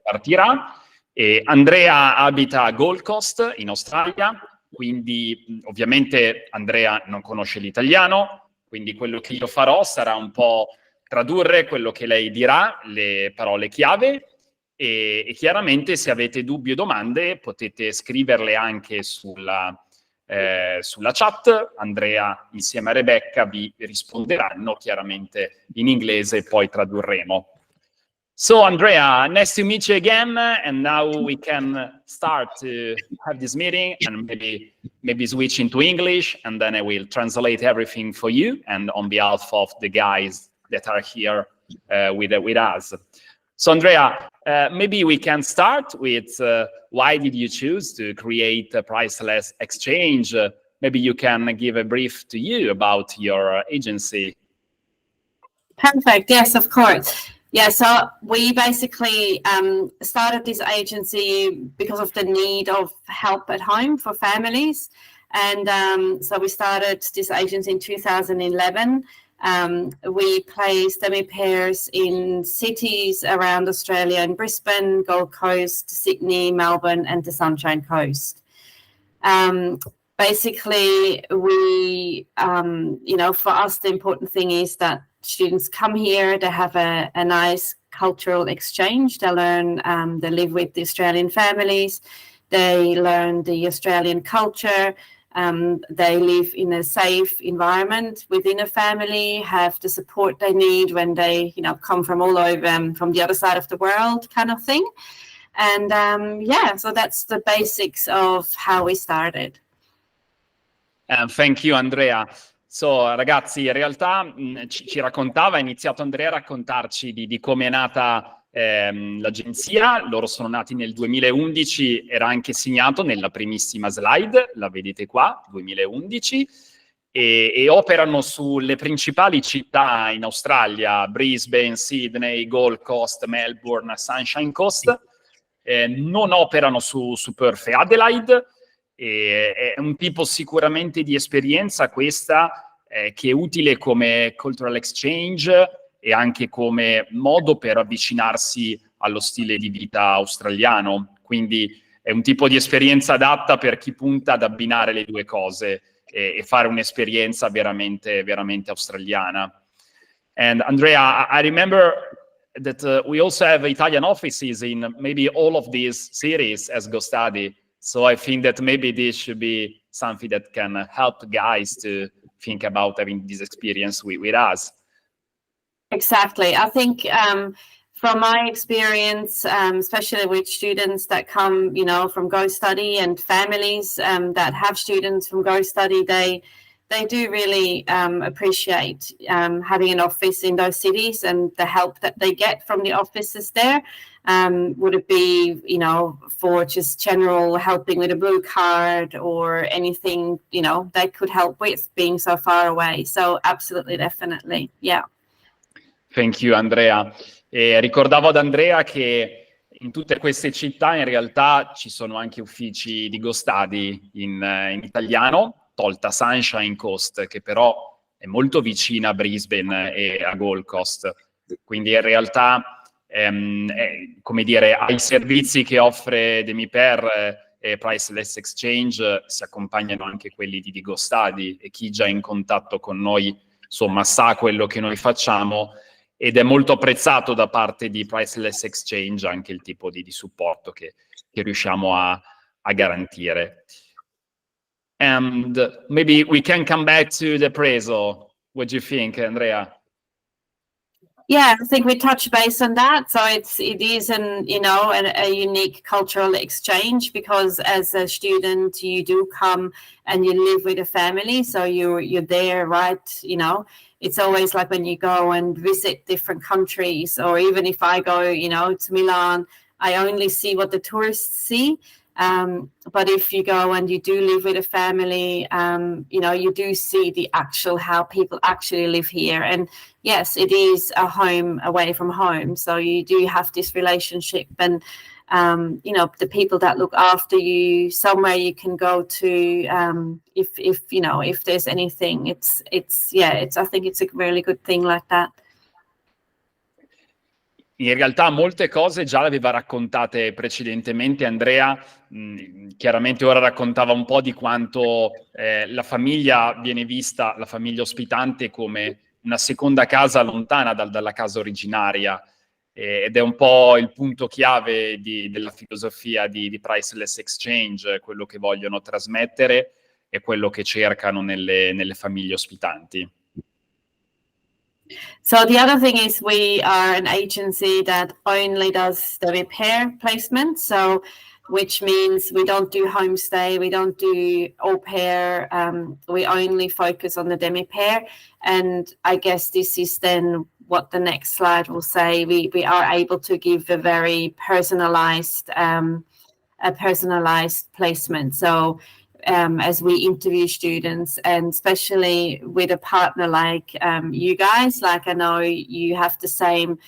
partirà. E Andrea abita a Gold Coast in Australia, quindi ovviamente Andrea non conosce l'italiano, quindi quello che io farò sarà un po' tradurre quello che lei dirà, le parole chiave, e chiaramente se avete dubbi o domande potete scriverle anche sulla chat. Andrea insieme a Rebecca vi risponderanno chiaramente in inglese e poi tradurremo. So, Andrea, nice to meet you again, and now we can start to have this meeting and maybe switch into English, and then I will translate everything for you and on behalf of the guys that are here with us. So, Andrea, maybe we can start with why did you choose to create a Priceless exchange? Maybe you can give a brief to you about your agency. Perfect. Yes, of course. Yeah, so we basically started this agency because of the need of help at home for families. And so we started this agency in 2011. We placed Demi Pairs in cities around Australia, in Brisbane, Gold Coast, Sydney, Melbourne, and the Sunshine Coast. Basically, we, for us, the important thing is that students come here, they have a nice cultural exchange, they learn, they live with the Australian families, they learn the Australian culture, they live in a safe environment within a family, have the support they need when they, come from all over, from the other side of the world kind of thing. And so that's the basics of how we started. Thank you, Andrea. So, ragazzi, in realtà ci raccontava, ha iniziato Andrea a raccontarci di come è nata l'agenzia. Loro sono nati nel 2011, era anche segnato nella primissima slide, la vedete qua, 2011, e operano sulle principali città in Australia, Brisbane, Sydney, Gold Coast, Melbourne, Sunshine Coast. Non operano su Perth e Adelaide. È un tipo sicuramente di esperienza questa che è utile come cultural exchange e anche come modo per avvicinarsi allo stile di vita australiano. Quindi è un tipo di esperienza adatta per chi punta ad abbinare le due cose e fare un'esperienza veramente, veramente australiana. And Andrea, I remember that we also have Italian offices in maybe all of these cities as Go Study. So I think that maybe this should be something that can help guys to think about having this experience with us. Exactly. I think from my experience, especially with students that come, from Go Study and families that have students from Go Study, they do really appreciate having an office in those cities and the help that they get from the offices there. Would it be, for just general helping with a blue card or anything, they could help with being so far away. So absolutely, definitely, yeah. Thank you, Andrea. Ricordavo ad Andrea che in tutte queste città in realtà ci sono anche uffici di Go Study in italiano, tolta Sunshine Coast, che però è molto vicina a Brisbane e a Gold Coast. Quindi in realtà come dire, ai servizi che offre Demi Pair e Priceless Exchange si accompagnano anche quelli di Go Study, e chi già è in contatto con noi insomma sa quello che noi facciamo, ed è molto apprezzato da parte di Priceless Exchange anche il tipo di supporto che riusciamo a garantire. And maybe we can come back to the appraisal. What do you think, Andrea? Yeah, I think we touch base on that. So it is a unique cultural exchange, because as a student you do come and you live with a family, so you're there, right? It's always like when you go and visit different countries, or even if I go, to Milan, I only see what the tourists see. But if you go and you do live with a family, you do see the actual how people actually live here. And yes, it is a home away from home. So you do have this relationship, and the people that look after you, somewhere you can go to if there's anything. I think it's a really good thing like that. In realtà molte cose già le aveva raccontate precedentemente Andrea, chiaramente ora raccontava un po' di quanto la famiglia viene vista, la famiglia ospitante, come una seconda casa lontana dalla casa originaria, ed è un po' il punto chiave della filosofia di Priceless Exchange, quello che vogliono trasmettere e quello che cercano nelle famiglie ospitanti. So the other thing is we are an agency that only does Demi Pair placement, so which means we don't do homestay, we don't do au pair, we only focus on the Demi Pair. And I guess this is then what the next slide will say. We are able to give a very personalized placement. So as we interview students, and especially with a partner like you guys, like I know you have the same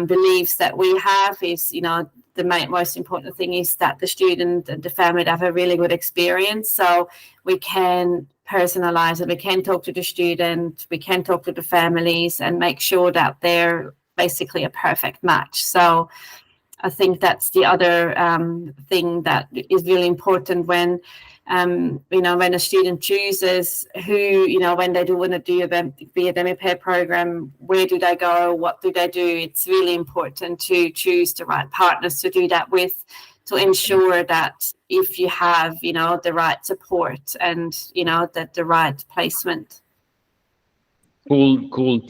beliefs that we have, is, you know, the most important thing is that the student and the family have a really good experience. So we can personalize it, we can talk to the student, we can talk to the families and make sure that they're basically a perfect match. So I think that's the other thing that is really important when when a student chooses who, when they do want to be a Demi Pair program, where do they go, what do they do? It's really important to choose the right partners to do that with, to ensure that if you have, the right support and, that the right placement. Cool.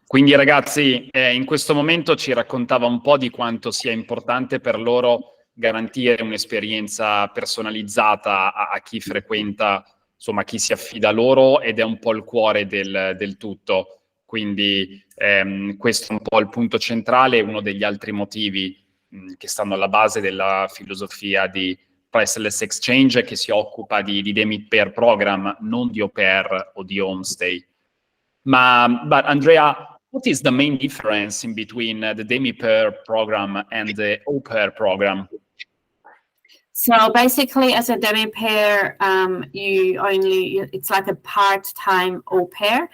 Quindi ragazzi, in questo momento ci raccontava un po' di quanto sia importante per loro garantire un'esperienza personalizzata a chi frequenta, insomma, chi si affida a loro, ed è un po' il cuore del tutto. Quindi questo è un po' il punto centrale, uno degli altri motivi che stanno alla base della filosofia di Priceless Exchange, che si occupa di Demi Pair program, non di au pair o di homestay. But Andrea, what is the main difference in between the Demi Pair program and the au pair program? So basically, as a Demi Pair, it's like a part-time au pair.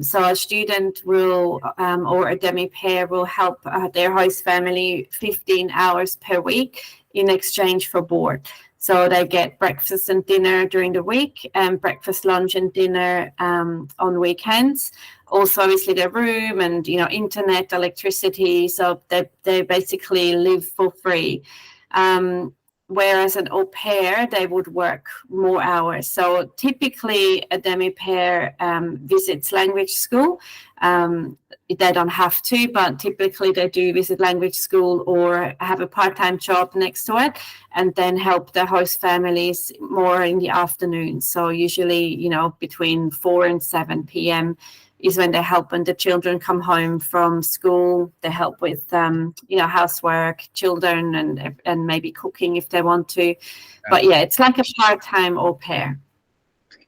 So a student will, or a Demi Pair will help their host family 15 hours per week in exchange for board. So they get breakfast and dinner during the week, and breakfast, lunch, and dinner on weekends. Also, obviously, their room and internet, electricity. So they basically live for free. Whereas an au pair, they would work more hours. So typically, a Demi Pair visits language school. They don't have to, but typically they do visit language school or have a part-time job next to it, and then help the host families more in the afternoon. So usually, between 4 and 7 p.m. is when they help when the children come home from school. They help with, housework, children, and maybe cooking if they want to. But yeah, it's like a part-time au pair.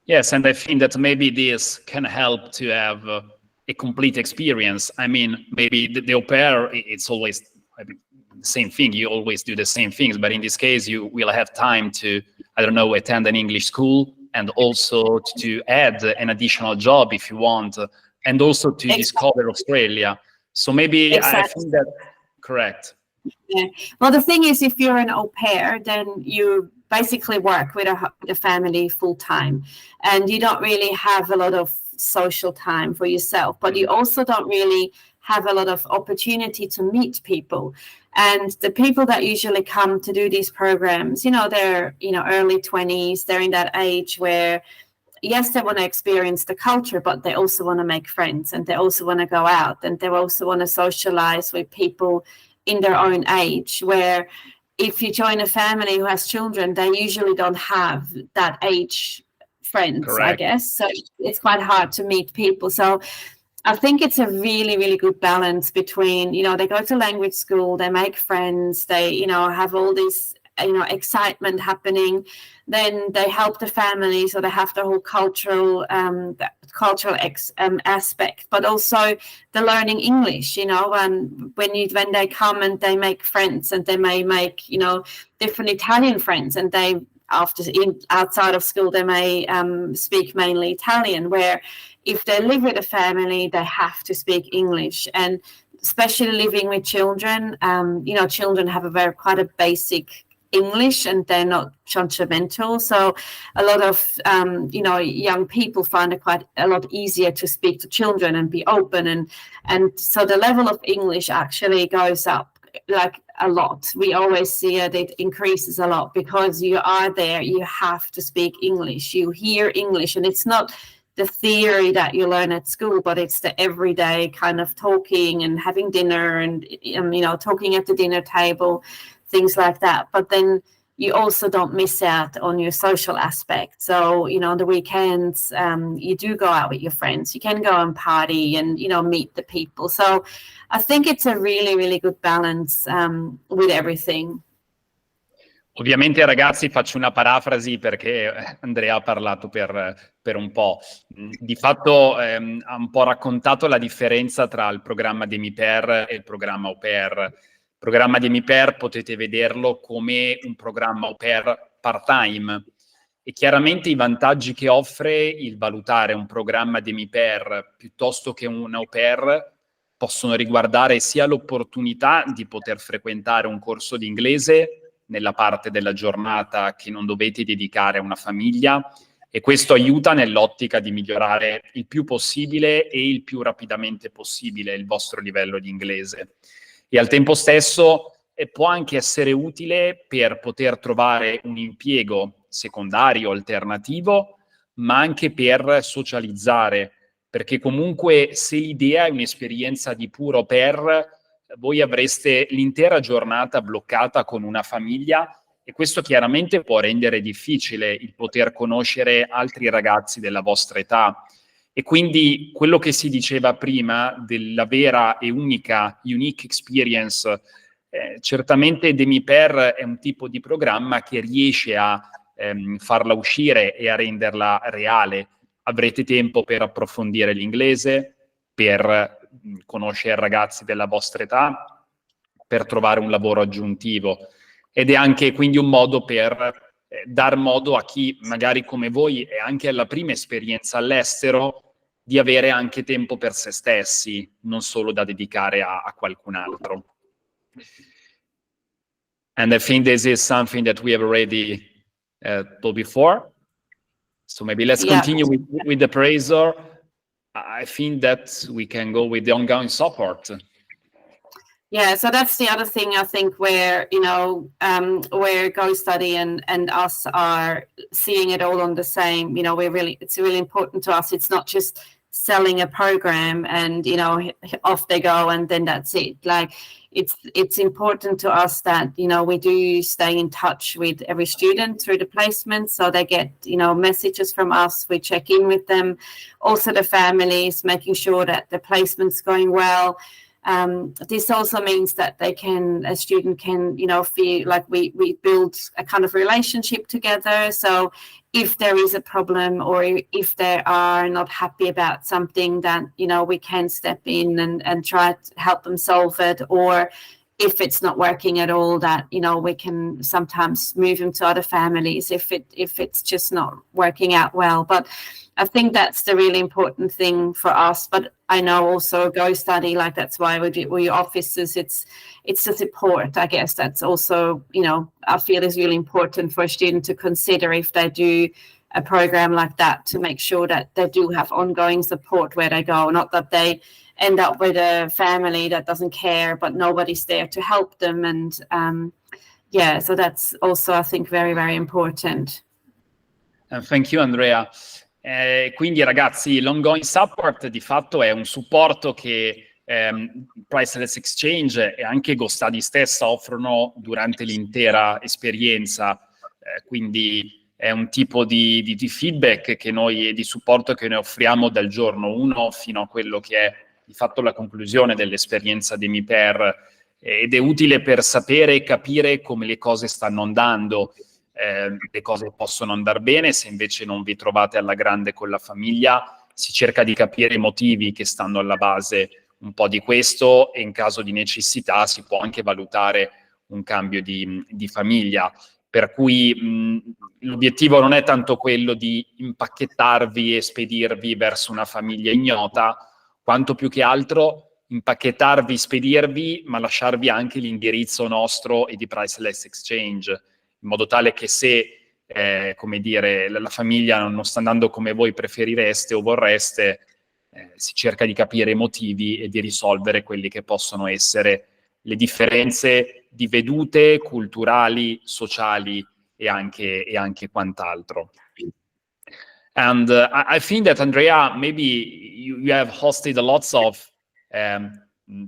Yes, and I think that maybe this can help to have a complete experience. I mean, maybe the au pair, it's always the same thing. You always do the same things, but in this case, you will have time to, attend an English school, and also to add an additional job if you want, and also to discover Australia. So maybe exactly. I think that, correct. Yeah. Well, the thing is, if you're an au pair, then you basically work with a family full time, and you don't really have a lot of social time for yourself, but you also don't really have a lot of opportunity to meet people. And the people that usually come to do these programs, they're, early 20s, they're in that age where, yes, they want to experience the culture, but they also want to make friends, and they also want to go out, and they also want to socialize with people in their own age, where if you join a family who has children, they usually don't have that age friends. Correct. I guess. So it's quite hard to meet people. So I think it's a really, really good balance between, they go to language school, they make friends, they, have all this, excitement happening. Then they help the family, so they have the whole cultural aspect, but also the learning English. When they come and they make friends, and they may make different Italian friends, and they outside of school they may speak mainly Italian. Where if they live with a family, they have to speak English. And especially living with children, you know, children have quite a basic English and they're not judgmental. So a lot of, you know, young people find it quite a lot easier to speak to children and be open. And so the level of English actually goes up like a lot. We always see it increases a lot because you are there, you have to speak English, you hear English, and it's not the theory that you learn at school, but it's the everyday kind of talking and having dinner and you know, talking at the dinner table, things like that. But then you also don't miss out on your social aspect. So, you know, on the weekends, you do go out with your friends, you can go and party and, you know, meet the people. So I think it's a really, really good balance with everything. Ovviamente, ragazzi, faccio una parafrasi perché Andrea ha parlato per un po'. Di fatto ha un po' raccontato la differenza tra il programma Demi Pair e il programma Au Pair. Il programma Demi Pair potete vederlo come un programma Au Pair part-time, e chiaramente i vantaggi che offre il valutare un programma Demi Pair piuttosto che un Au Pair possono riguardare sia l'opportunità di poter frequentare un corso di inglese nella parte della giornata che non dovete dedicare a una famiglia, e questo aiuta nell'ottica di migliorare il più possibile e il più rapidamente possibile il vostro livello di inglese. E al tempo stesso può anche essere utile per poter trovare un impiego secondario, alternativo, ma anche per socializzare, perché comunque se l'idea è un'esperienza di puro au pair, voi avreste l'intera giornata bloccata con una famiglia, e questo chiaramente può rendere difficile il poter conoscere altri ragazzi della vostra età. E quindi quello che si diceva prima della vera e unique experience, certamente Demi Pair è un tipo di programma che riesce a farla uscire e a renderla reale. Avrete tempo per approfondire l'inglese, per conoscere ragazzi della vostra età, per trovare un lavoro aggiuntivo, ed è anche quindi un modo per dar modo a chi magari come voi è anche alla prima esperienza all'estero di avere anche tempo per se stessi, non solo da dedicare a qualcun altro. And I think this is something that we have already told before. So maybe let's continue with the appraiser. I think that we can go with the ongoing support. Yeah, so that's the other thing I think where, you know, where Go Study and us are seeing it all on the same, you know, it's really important to us. It's not just selling a program and, you know, off they go and then that's it. Like it's important to us that, you know, we do stay in touch with every student through the placement, so they get, you know, messages from us, we check in with them, also the families, making sure that the placement's going well. This also means that a student can, you know, feel like we build a kind of relationship together. So if there is a problem or if they are not happy about something, that, you know, we can step in and try to help them solve it. Or if it's not working at all, that, you know, we can sometimes move them to other families if it's just not working out well. But I think that's the really important thing for us. But I know also Go Study, like that's why we offices, it's the support, I guess. That's also, you know, I feel is really important for a student to consider if they do a program like that, to make sure that they do have ongoing support where they go, not that they end up with a family that doesn't care, but nobody's there to help them. And yeah, so that's also, I think, very, very important. Thank you, Andrea. Quindi ragazzi, l'ongoing support di fatto è un supporto che Priceless Exchange e anche Go Study stessa offrono durante l'intera esperienza, quindi è un tipo di feedback che noi, di supporto che noi offriamo dal giorno 1 fino a quello che è di fatto la conclusione dell'esperienza Demi Pair, ed è utile per sapere e capire come le cose stanno andando. Le cose possono andare bene, se invece non vi trovate alla grande con la famiglia, si cerca di capire i motivi che stanno alla base un po' di questo, e in caso di necessità si può anche valutare un cambio di famiglia. Per cui l'obiettivo non è tanto quello di impacchettarvi e spedirvi verso una famiglia ignota, quanto più che altro impacchettarvi, spedirvi, ma lasciarvi anche l'indirizzo nostro e di Priceless Exchange, in modo tale che se come dire, la famiglia non sta andando come voi preferireste o vorreste, si cerca di capire i motivi e di risolvere quelli che possono essere le differenze di vedute culturali, sociali e anche quant'altro. And I think that, Andrea, maybe you have hosted lots of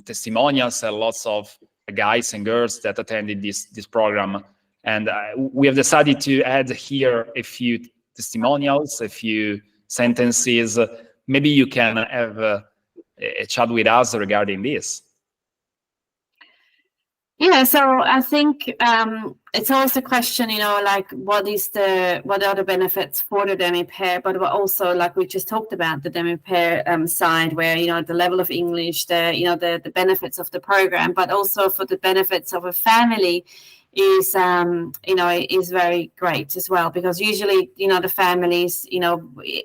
testimonials and lots of guys and girls that attended this program. And we have decided to add here a few testimonials, a few sentences. Maybe you can have a chat with us regarding this. Yeah, so I think it's always a question, like what are the benefits for the Demi Pair, but also like we just talked about the Demi Pair side, where the level of English, the benefits of the program, but also for the benefits of a family is is very great as well, because usually the families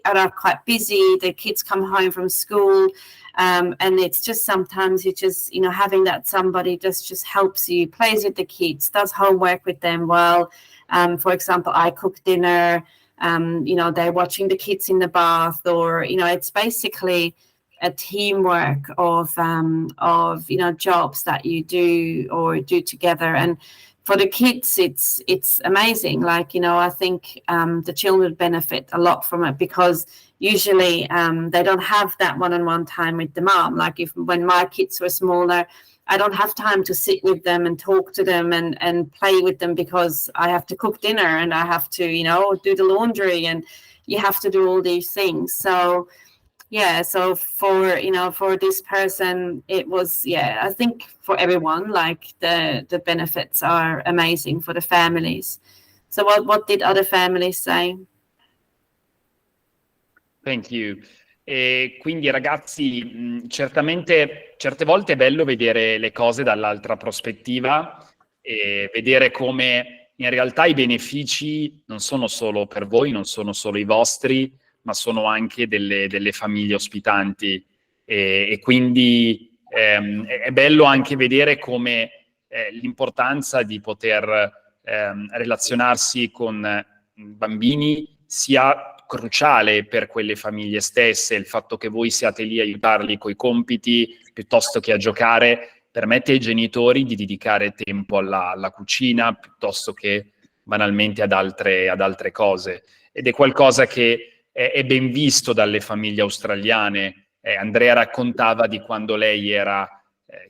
are quite busy, the kids come home from school. And it's just sometimes you just, having that somebody just helps you, plays with the kids, does homework with them while, for example, I cook dinner, they're watching the kids in the bath, or, it's basically a teamwork of jobs that you do together. And for the kids, it's amazing. Like, I think the children benefit a lot from it, because usually they don't have that one-on-one time with the mom. Like when my kids were smaller, I don't have time to sit with them and talk to them and play with them, because I have to cook dinner and I have to, do the laundry, and you have to do all these things. So yeah, so for this person, it was, I think for everyone, like the benefits are amazing for the families. So what did other families say? Thank you. E quindi ragazzi, certamente certe volte è bello vedere le cose dall'altra prospettiva e vedere come in realtà i benefici non sono solo per voi, non sono solo i vostri, ma sono anche delle famiglie ospitanti. E quindi è bello anche vedere come l'importanza di poter relazionarsi con bambini sia cruciale per quelle famiglie stesse. Il fatto che voi siate lì a aiutarli coi compiti piuttosto che a giocare permette ai genitori di dedicare tempo alla cucina piuttosto che banalmente ad altre cose, ed è qualcosa che è ben visto dalle famiglie australiane. Andrea raccontava di quando lei era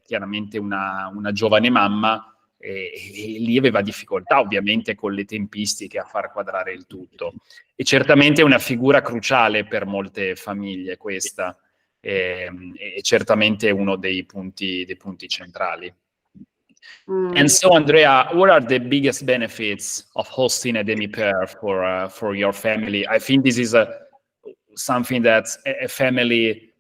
chiaramente una giovane mamma e lì aveva difficoltà ovviamente con le tempistiche a far quadrare il tutto, e certamente è una figura cruciale per molte famiglie questa, è certamente uno dei punti centrali. And so, Andrea, what are the biggest benefits of hosting a Demi Pair for your family? I think this is something that a family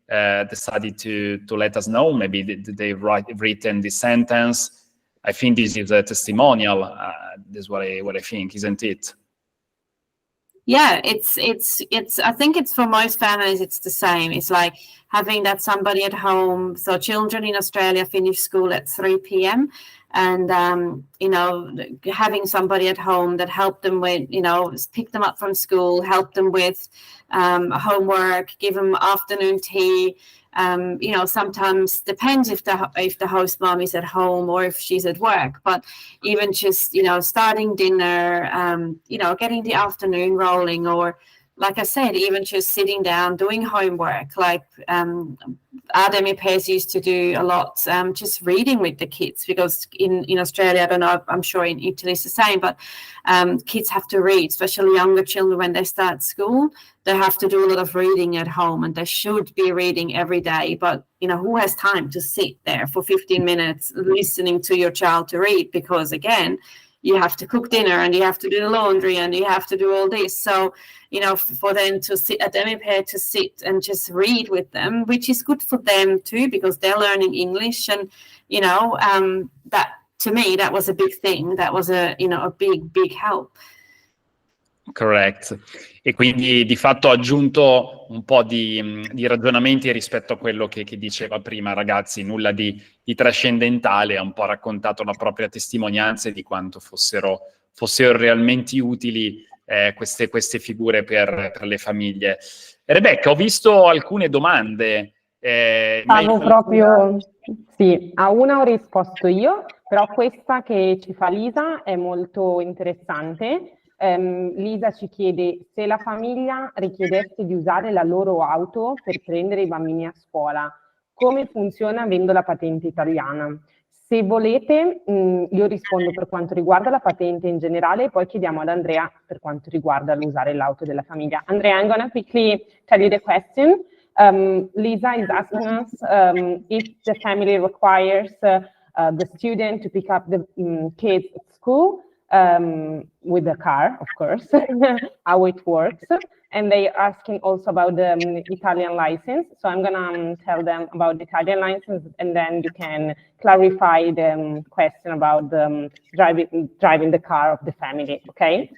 decided to let us know. Maybe they've written this sentence. I think this is a testimonial. That's what I think, isn't it? Yeah, it's. I think it's for most families, it's the same. It's like having that somebody at home. So children in Australia finish school at 3 p.m. and having somebody at home that help them with, pick them up from school, help them with homework, give them afternoon tea. Sometimes depends if the host mom is at home or if she's at work, but even just starting dinner, getting the afternoon rolling, or like I said, even just sitting down doing homework. Like our Demi Pairs used to do a lot, just reading with the kids, because in Australia, I don't know, I'm sure in Italy it's the same, but kids have to read, especially younger children when they start school. They have to do a lot of reading at home, and they should be reading every day. But, who has time to sit there for 15 minutes listening to your child to read? Because, again, you have to cook dinner and you have to do the laundry and you have to do all this. So, for them to sit at Demi Pair, to sit and just read with them, which is good for them too, because they're learning English. And, that, to me, that was a big thing. That was a big help. Correct. E quindi di fatto ho aggiunto un po' di ragionamenti rispetto a quello che diceva prima, ragazzi, nulla di trascendentale, ha un po' raccontato la propria testimonianza e di quanto fossero realmente utili queste figure per le famiglie. Rebecca, ho visto alcune domande. Stavo proprio, sì, a una ho risposto io, però questa che ci fa Lisa è molto interessante. Lisa ci chiede se la famiglia richiedesse di usare la loro auto per prendere i bambini a scuola, come funziona avendo la patente italiana? Se volete, io rispondo per quanto riguarda la patente in generale e poi chiediamo ad Andrea per quanto riguarda l'usare l'auto della famiglia. Andrea, I'm gonna quickly tell you the question. Lisa is asking us if the family requires the student to pick up the kids at school with the car, of course, how it works. And they are asking also about the Italian license. So I'm gonna tell them about the Italian license, and then you can clarify the question about driving the car of the family, ok?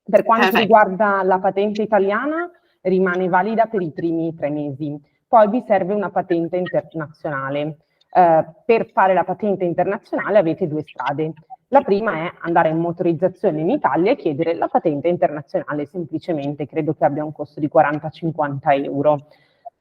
Per quanto riguarda la patente italiana, rimane valida per i primi 3 mesi. Poi vi serve una patente internazionale. Per fare la patente internazionale avete 2 strade. La prima è andare in motorizzazione in Italia e chiedere la patente internazionale semplicemente, credo che abbia un costo di 40-50 euro.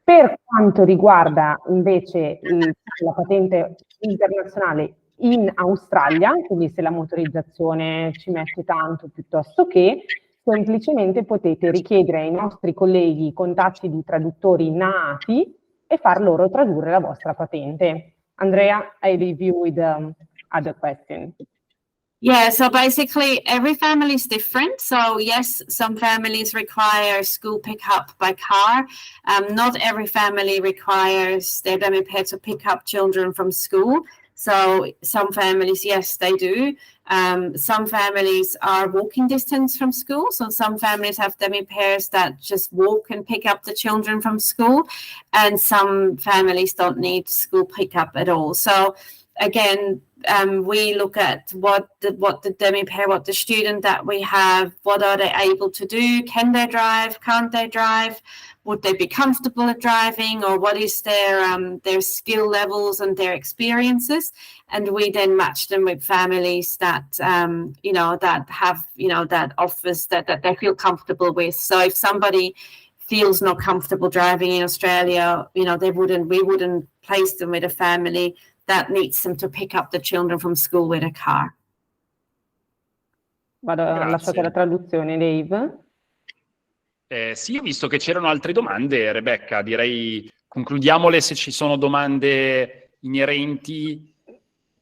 Per quanto riguarda invece la patente internazionale in Australia, quindi se la motorizzazione ci mette tanto piuttosto che, semplicemente potete richiedere ai nostri colleghi i contatti di traduttori naati e far loro tradurre la vostra patente. Andrea, I leave you with the other question. Yeah, so basically every family is different. So yes, some families require school pickup by car. Not every family requires their Demi Pair to pick up children from school. So some families, yes, they do. Some families are walking distance from school. So some families have Demi Pairs that just walk and pick up the children from school. And some families don't need school pickup at all. So again, we look at what the Demi Pair, what the student that we have, what are they able to do? Can they drive? Can't they drive? Would they be comfortable at driving, or what is their skill levels and their experiences? And we then match them with families that that have that offers that they feel comfortable with. So if somebody feels not comfortable driving in Australia, we wouldn't place them with a family that needs them to pick up the children from school with a car. Vado a lasciare la traduzione, Dave. Sì, ho visto che c'erano altre domande, Rebecca, direi concludiamole se ci sono domande inerenti.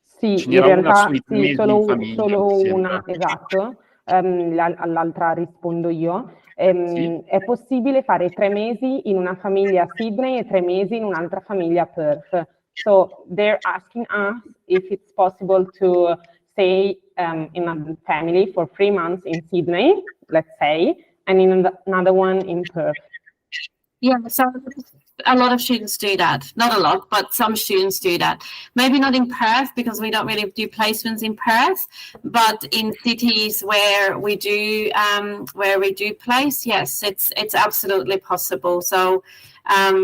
Sì, Ce in n'era una realtà sui sì, mesi in famiglia, solo mi sembra. una, esatto. All'altra rispondo io. Sì. È possibile fare 3 mesi in una famiglia a Sydney e 3 mesi in un'altra famiglia a Perth. So they're asking us if it's possible to stay in a family for 3 months in Sydney, let's say, and in another one in Perth. Yeah, so a lot of students do that. Not a lot, but some students do that. Maybe not in Perth, because we don't really do placements in Perth, but in cities where we do place, yes, it's absolutely possible. So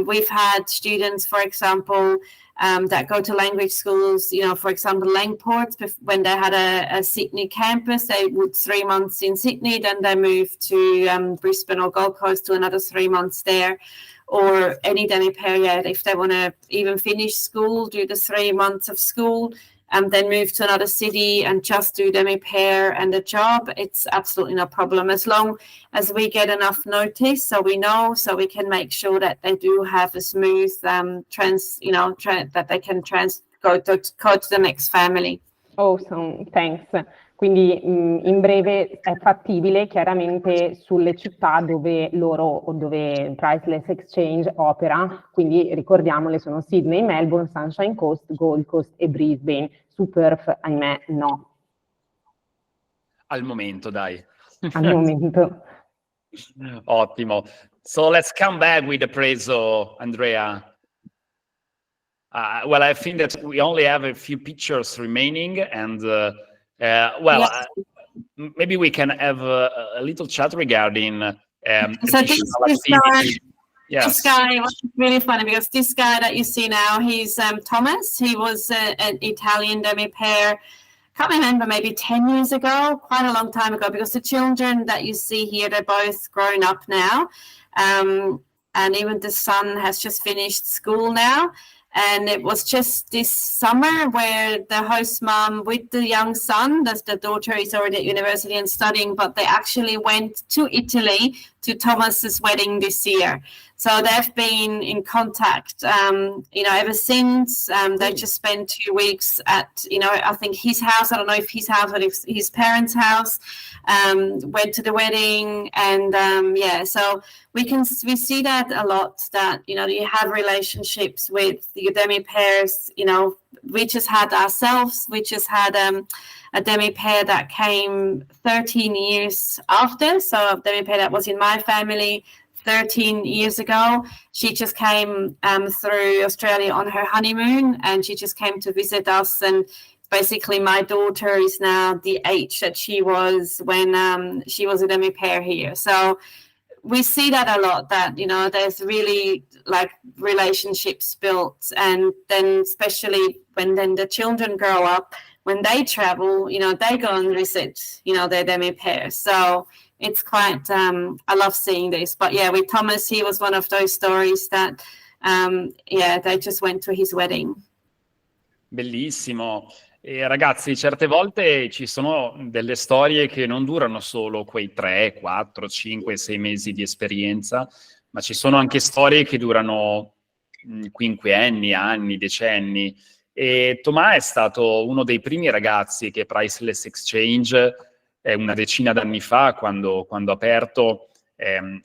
we've had students, for example, that go to language schools, for example, Langport, when they had a Sydney campus, they would 3 months in Sydney, then they moved to Brisbane or Gold Coast to another 3 months there. Or any Demi Pair, if they want to even finish school, do the 3 months of school, and then move to another city and just do Demi Pair and the job, it's absolutely no problem, as long as we get enough notice, so we know, so we can make sure that they do have a smooth that they can go to the next family. Awesome, thanks. Quindi in breve è fattibile chiaramente sulle città dove dove Priceless Exchange opera, quindi ricordiamole, sono Sydney, Melbourne, Sunshine Coast, Gold Coast e Brisbane. Su Perth, ahimè, no. Al momento, dai. Al momento. Ottimo. So let's come back with the preso, Andrea. Well, I think that we only have a few pictures remaining, and maybe we can have a little chat regarding so additional activities. Yes. This guy was really funny because this guy that you see now, he's Thomas. He was an Italian Demi Pair. Can't remember, maybe 10 years ago, quite a long time ago, because the children that you see here, they're both grown up now. And even the son has just finished school now. And it was just this summer where the host mom with the young son, that's the daughter is already at university and studying, but they actually went to Italy to Thomas's wedding this year. So they've been in contact, ever since. They just spent 2 weeks at, I think his house. I don't know if his house or if his parents' house. Went to the wedding, and so we see that a lot. That you have relationships with the Demi Pairs. We just had ourselves. We just had a Demi Pair that came 13 years after. So a Demi Pair that was in my family 13 years ago. She just came through Australia on her honeymoon, and she just came to visit us. And basically my daughter is now the age that she was when she was a Demi Pair here. So we see that a lot, that there's really like relationships built, and then especially when then the children grow up, when they travel, they go and visit their Demi Pair. So it's quite, I love seeing this. But yeah, with Thomas, he was one of those stories that, they just went to his wedding. Bellissimo. E ragazzi, certe volte ci sono delle storie che non durano solo quei 3, 4, 5, 6 mesi di esperienza, ma ci sono anche storie che durano quinquenni, anni, decenni. E Tomà è stato uno dei primi ragazzi che Priceless Exchange, una decina d'anni fa, quando ha aperto,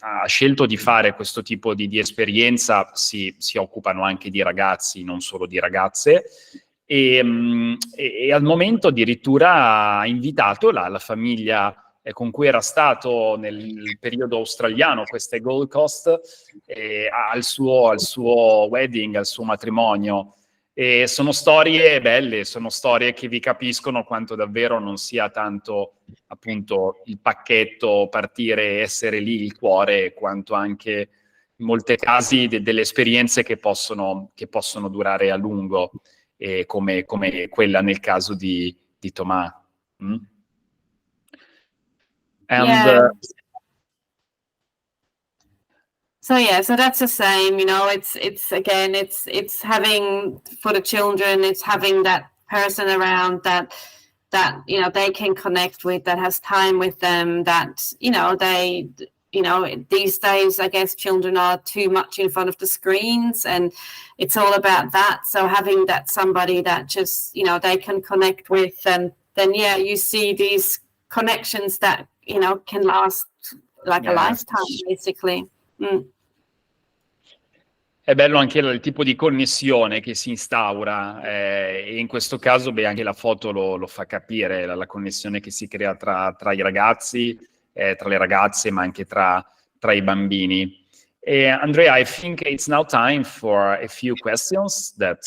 ha scelto di fare questo tipo di esperienza. Si occupano anche di ragazzi, non solo di ragazze. E al momento addirittura ha invitato la famiglia con cui era stato nel periodo australiano, questa è Gold Coast, al suo wedding, al suo matrimonio. E sono storie belle, sono storie che vi capiscono quanto davvero non sia tanto appunto il pacchetto, partire, essere lì, il cuore, quanto anche in molti casi delle esperienze che possono durare a lungo. Come quella nel caso di Tomà. So that's the same, it's having, for the children, it's having that person around that they can connect with, that has time with them, that these days, I guess children are too much in front of the screens, and it's all about that. So having that somebody that just, they can connect with, and then, you see these connections that, can last like a lifetime, basically. È bello anche il tipo di connessione che si instaura, e in questo caso anche la foto lo fa capire, la connessione che si crea tra i ragazzi, tra le ragazze, ma anche tra i bambini. Andrea, I think it's now time for a few questions that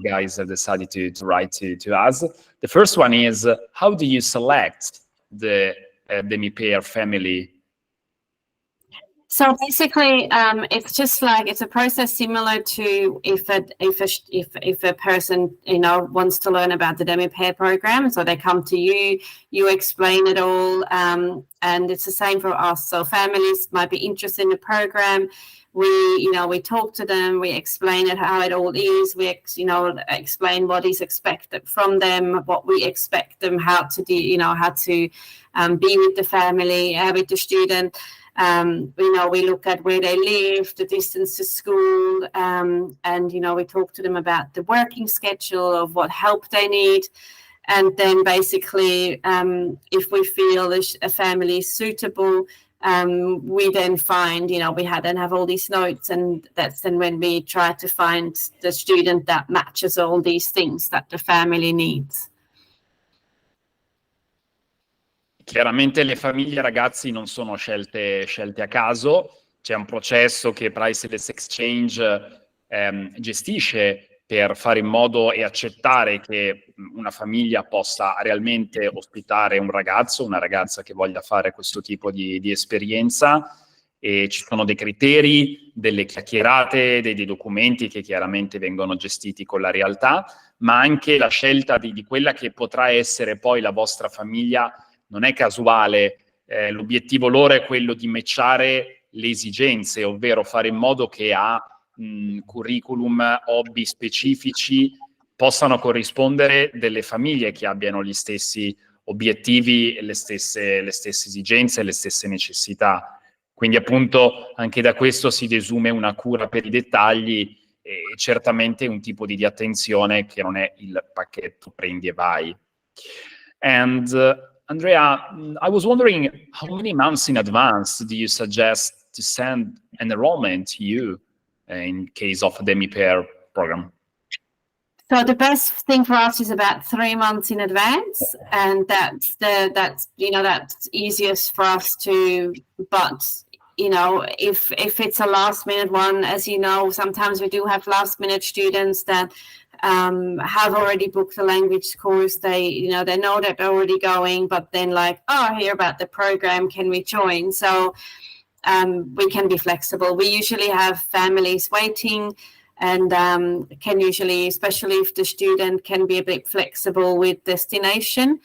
guys have decided to write to us. The first one is, how do you select the Demi Pair family? So basically, it's just like, it's a process similar to if a person wants to learn about the Demi Pair program. So they come to you, you explain it all, and it's the same for us. So families might be interested in the program. We talk to them, we explain it, how it all is. We explain what is expected from them, what we expect them, how to do, how to be with the family, with the student. We look at where they live, the distance to school, and we talk to them about the working schedule, of what help they need. And then basically, if we feel a family is suitable, we then find, we have all these notes, and that's then when we try to find the student that matches all these things that the family needs. Chiaramente le famiglie, ragazzi, non sono scelte a caso. C'è un processo che Priceless Exchange gestisce per fare in modo e accettare che una famiglia possa realmente ospitare un ragazzo, una ragazza che voglia fare questo tipo di esperienza, e ci sono dei criteri, delle chiacchierate, dei documenti che chiaramente vengono gestiti con la realtà, ma anche la scelta di quella che potrà essere poi la vostra famiglia non è casuale. L'obiettivo loro è quello di matchare le esigenze, ovvero fare in modo che a curriculum, hobby specifici possano corrispondere delle famiglie che abbiano gli stessi obiettivi, le stesse esigenze, le stesse necessità. Quindi appunto anche da questo si desume una cura per i dettagli e certamente un tipo di attenzione che non è il pacchetto prendi e vai. And Andrea, I was wondering, how many months in advance do you suggest to send an enrollment to you in case of a Demi Pair program? So the best thing for us is about 3 months in advance, and that's easiest for us to. But if it's a last minute one, as you know, sometimes we do have last minute students that have already booked the language course. They know that they're already going, but then like, oh, I hear about the program, can we join? So we can be flexible. We usually have families waiting, and can usually, especially if the student can be a bit flexible with destination,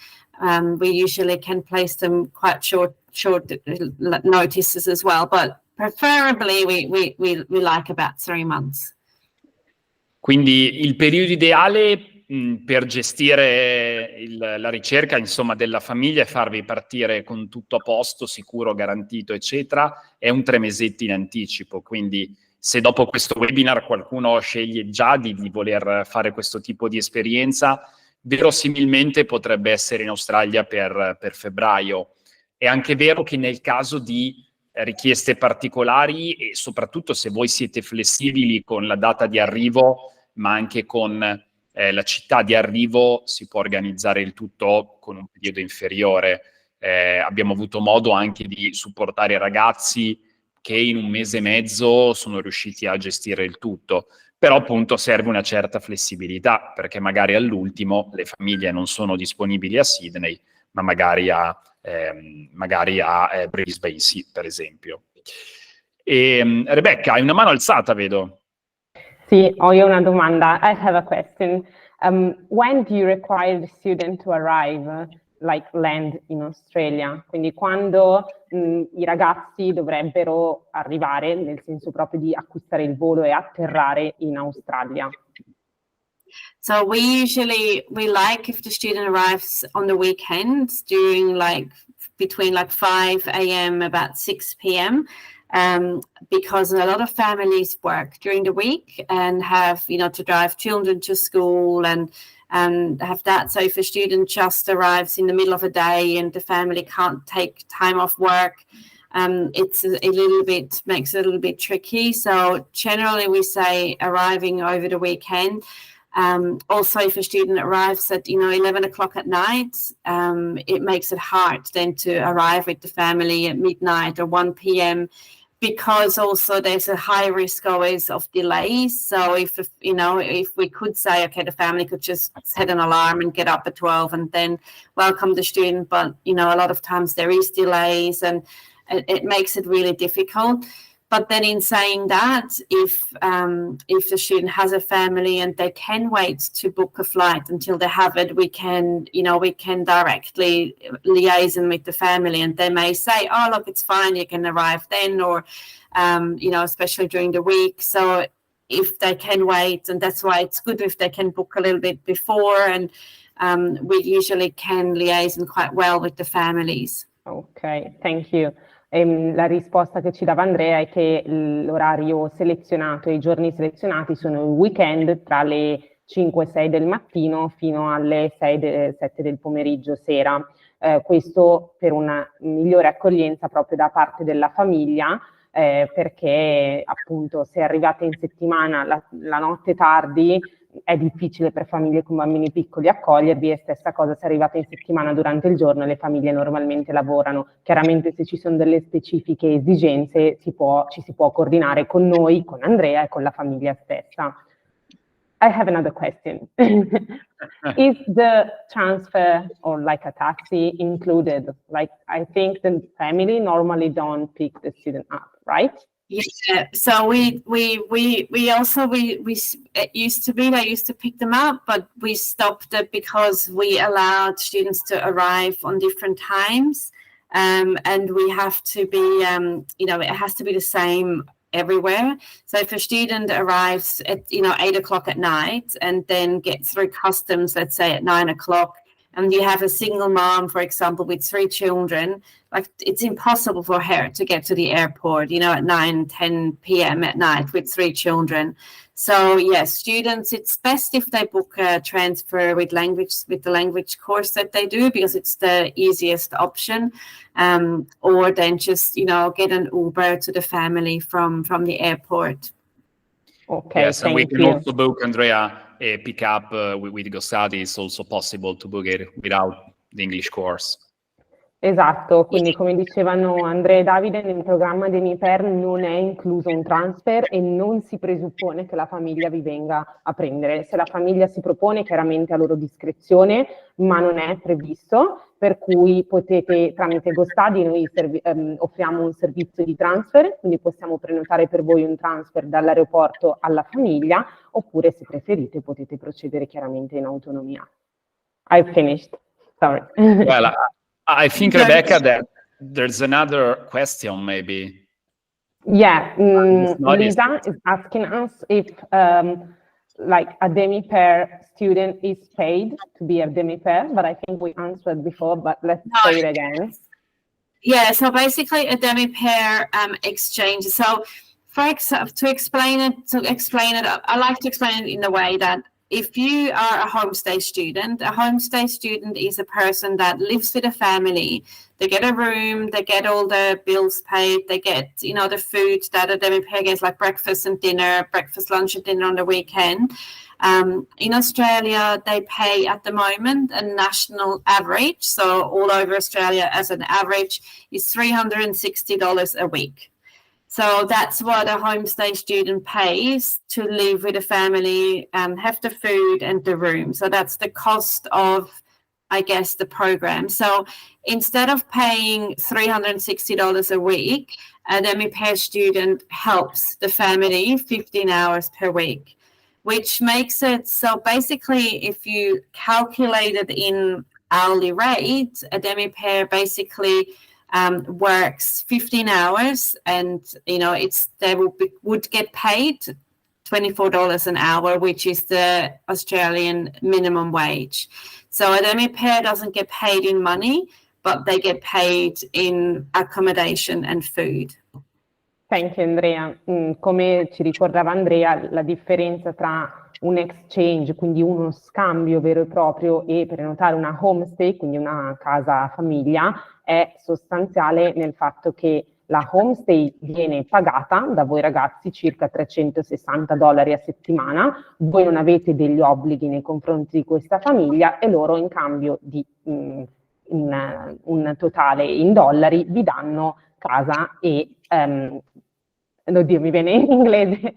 we usually can place them quite short notices as well, but preferably we like about 3 months. Quindi il periodo ideale per gestire la ricerca, insomma, della famiglia e farvi partire con tutto a posto, sicuro, garantito, eccetera, è un 3 mesetti in anticipo. Quindi se dopo questo webinar qualcuno sceglie già di voler fare questo tipo di esperienza, verosimilmente potrebbe essere in Australia per febbraio. È anche vero che nel caso di richieste particolari, e soprattutto se voi siete flessibili con la data di arrivo, ma anche con la città di arrivo, si può organizzare il tutto con un periodo inferiore. Abbiamo avuto modo anche di supportare ragazzi che in 1 mese e mezzo sono riusciti a gestire il tutto. Però appunto serve una certa flessibilità, perché magari all'ultimo le famiglie non sono disponibili a Sydney, ma magari a Brisbane, sì, per esempio. Rebecca, hai una mano alzata, vedo. Sì, ho io una domanda. I have a question. When do you require the student to arrive, like land in Australia? Quindi quando i ragazzi dovrebbero arrivare, nel senso proprio di acquistare il volo e atterrare in Australia? So we like if the student arrives on the weekends during between 5 a.m. about 6 p.m. Because a lot of families work during the week and have to drive children to school and have that. So if a student just arrives in the middle of a day and the family can't take time off work, makes it a little bit tricky. So generally we say arriving over the weekend. Also, if a student arrives at 11 o'clock at night, it makes it hard then to arrive with the family at midnight or 1 p.m. because also there's a high risk always of delays. So if we could say, okay, the family could just set an alarm and get up at 12 and then welcome the student, but a lot of times there is delays and it makes it really difficult. But then in saying that, if the student has a family and they can wait to book a flight until they have it, we can directly liaise with the family, and they may say, oh, look, it's fine, you can arrive then, or, especially during the week. So if they can wait, and that's why it's good if they can book a little bit before, and we usually can liaise quite well with the families. Ok, thank you. La risposta che ci dava Andrea è che l'orario selezionato e i giorni selezionati sono il weekend tra le 5 e 6 del mattino fino alle 7 del pomeriggio sera. Questo per una migliore accoglienza proprio da parte della famiglia, perché appunto se arrivate in settimana la notte tardi è difficile per famiglie con bambini piccoli accogliervi, e stessa cosa se arrivate in settimana durante il giorno, le famiglie normalmente lavorano. Chiaramente se ci sono delle specifiche esigenze ci si può coordinare con noi, con Andrea e con la famiglia stessa. I have another question. Is the transfer or like a taxi included? Like, I think the family normally don't pick the student up, right? Yeah, so it used to be they used to pick them up, but we stopped it because we allowed students to arrive on different times, and we have to be, it has to be the same everywhere. So if a student arrives at 8 o'clock at night and then gets through customs, let's say at 9 o'clock, and you have a single mom, for example, with 3 children, like it's impossible for her to get to the airport, at 9, 10 p.m. at night with 3 children. So yes, students, it's best if they book a transfer with the language course that they do, because it's the easiest option, or then just, get an Uber to the family from the airport. Okay, yes, and we can you. also book, Andrea, a pickup with GoStudy. It's also possible to book it without the English course. Esatto, quindi come dicevano Andrea e Davide, nel programma Demi Pair non è incluso un transfer e non si presuppone che la famiglia vi venga a prendere. Se la famiglia si propone, chiaramente a loro discrezione, ma non è previsto, per cui potete, tramite GoStudy, noi offriamo un servizio di transfer, quindi possiamo prenotare per voi un transfer dall'aeroporto alla famiglia, oppure se preferite potete procedere chiaramente in autonomia. I've finished, sorry. Well, I think, Rebecca, that there's another question, maybe. Yeah, Lisa is asking us if, like, a Demi Pair student is paid to be a Demi Pair, but I think we answered before, but let's say it again. Yeah, so basically a Demi Pair exchange. So, to explain it, I like to explain it in the way that if you are a homestay student is a person that lives with a family. They get a room, they get all the bills paid, they get, the food that a Demi Pair gets, like breakfast, lunch and dinner on the weekend. In Australia, they pay at the moment a national average. So all over Australia as an average is $360 a week. So that's what a homestay student pays to live with a family, have the food and the room. So that's the cost of, I guess, the program. So instead of paying $360 a week, a Demi Pair student helps the family 15 hours per week, which makes it, so basically if you calculate it in hourly rate, a Demi Pair basically works 15 hours, and they would get paid $24 an hour, which is the Australian minimum wage. So a Demi Pair doesn't get paid in money, but they get paid in accommodation and food. Thank you, Andrea. Come ci ricordava Andrea, la differenza tra un exchange, quindi uno scambio vero e proprio, e prenotare una homestay, quindi una casa famiglia, è sostanziale nel fatto che la homestay viene pagata da voi ragazzi circa $360 a settimana, voi non avete degli obblighi nei confronti di questa famiglia e loro in cambio di un totale in dollari vi danno casa e, oddio mi viene in inglese,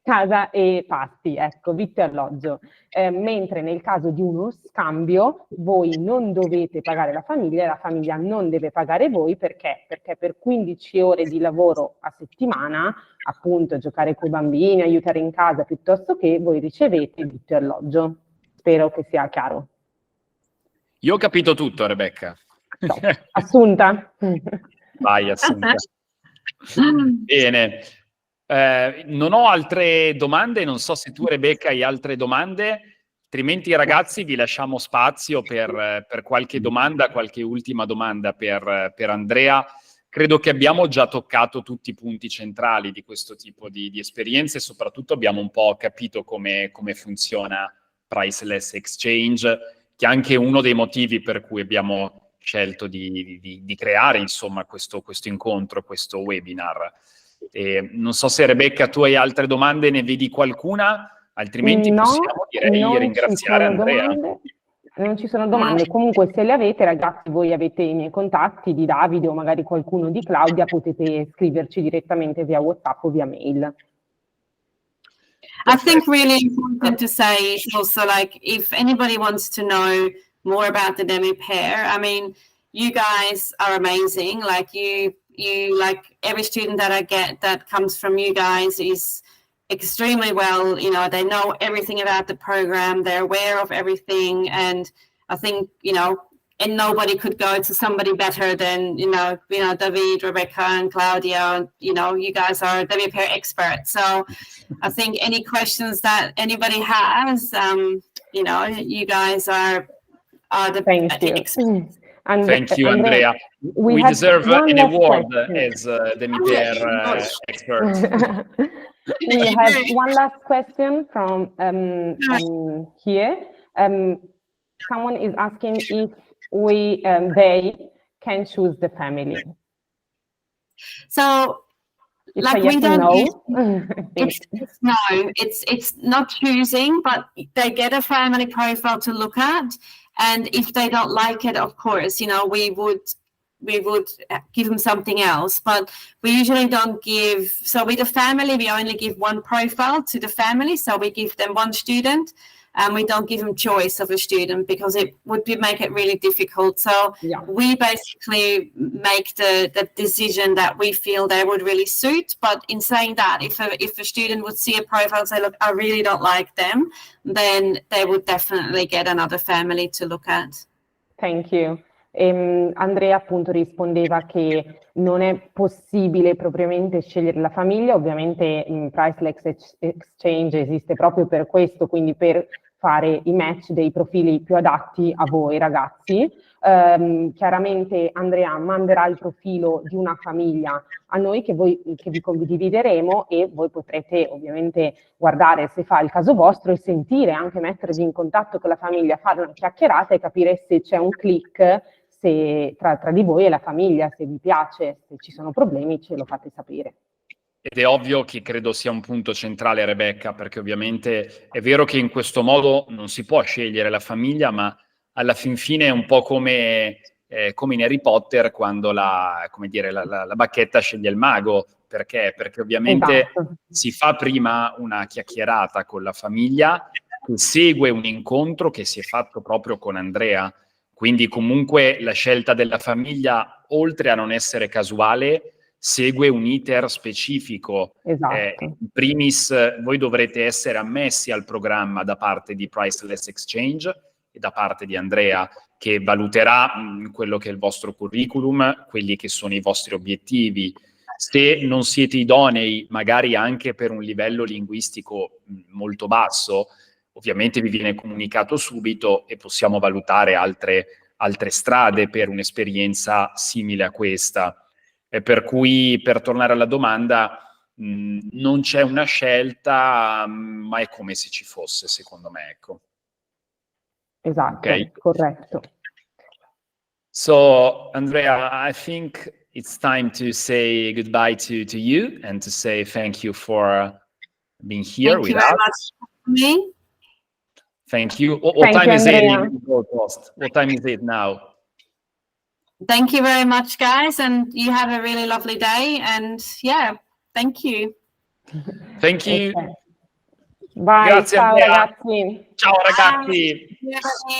casa e pasti, ecco, vitto e alloggio. Mentre nel caso di uno scambio voi non dovete pagare la famiglia non deve pagare voi, perché? Perché per 15 ore di lavoro a settimana, appunto giocare con i bambini, aiutare in casa, piuttosto che voi ricevete vitto e alloggio. Spero che sia chiaro. Io ho capito tutto, Rebecca. No, Assunta? Vai, Assunta. Bene. Non ho altre domande, non so se tu, Rebecca, hai altre domande, altrimenti ragazzi vi lasciamo spazio per qualche domanda, qualche ultima domanda per Andrea. Credo che abbiamo già toccato tutti i punti centrali di questo tipo di esperienze, e soprattutto abbiamo un po' capito come funziona Priceless Exchange, che è anche uno dei motivi per cui abbiamo scelto di creare, insomma, questo incontro, questo webinar. Non so se, Rebecca, tu hai altre domande, ne vedi qualcuna? Altrimenti possiamo, direi, ringraziare Andrea. Non ci sono domande, comunque se le avete ragazzi, voi avete i miei contatti di Davide o magari qualcuno di Claudia, potete scriverci direttamente via WhatsApp o via mail. I think really important to say is also, like, if anybody wants to know more about the Demi Pair, I mean, you guys are amazing. Like you like every student that I get that comes from you guys is extremely well, you know, they know everything about the program, they're aware of everything, and I think, you know, and nobody could go to somebody better than, you know, David, Rebecca, and Claudia. You know, you guys are Demi Pair experts. So I think any questions that anybody has, you know, you guys are the experts. Thank you, Andrea. We deserve an award as Demi Pair expert. We have one last question from here. Someone is asking if they can choose the family. So, it's like, yes we don't no. It's not choosing, but they get a family profile to look at, and if they don't like it, of course, you know, we would give them something else, but we usually don't give. So with the family, we only give one profile to the family, so we give them one student, and we don't give them choice of a student because it would make it really difficult. So we basically make the decision that we feel they would really suit. But in saying that, if a student would see a profile and say, look, I really don't like them, then they would definitely get another family to look at. Thank you. Andrea appunto rispondeva che non è possibile propriamente scegliere la famiglia, ovviamente Priceless Exchange esiste proprio per questo, quindi per fare i match dei profili più adatti a voi ragazzi. Chiaramente Andrea manderà il profilo di una famiglia a noi che vi condivideremo, e voi potrete ovviamente guardare se fa il caso vostro e sentire, anche mettervi in contatto con la famiglia, fare una chiacchierata e capire se c'è un click tra di voi e la famiglia, se vi piace, se ci sono problemi ce lo fate sapere. Ed è ovvio che credo sia un punto centrale, Rebecca, perché ovviamente è vero che in questo modo non si può scegliere la famiglia, ma alla fin fine è un po' come in Harry Potter quando la bacchetta sceglie il mago. Perché? Perché ovviamente si fa prima una chiacchierata con la famiglia, che segue un incontro che si è fatto proprio con Andrea. Quindi comunque la scelta della famiglia, oltre a non essere casuale, segue un iter specifico. Esatto. In primis, voi dovrete essere ammessi al programma da parte di Priceless Exchange e da parte di Andrea, che valuterà quello che è il vostro curriculum, quelli che sono i vostri obiettivi. Se non siete idonei, magari anche per un livello linguistico molto basso, ovviamente vi viene comunicato subito e possiamo valutare altre strade per un'esperienza simile a questa. Per cui, per tornare alla domanda, non c'è una scelta, ma è come se ci fosse, secondo me, ecco. Esatto, Okay. corretto. So, Andrea, I think it's time to say goodbye to you and to say thank you for being here with us. Thank you very much for me. Thank you. What time is it in Gold Coast? What time is it now? Thank you very much, guys, and you have a really lovely day. And yeah, thank you. Thank you. Okay. Bye. Grazie, ciao Andrea. ragazzi. Ciao ragazzi. Bye.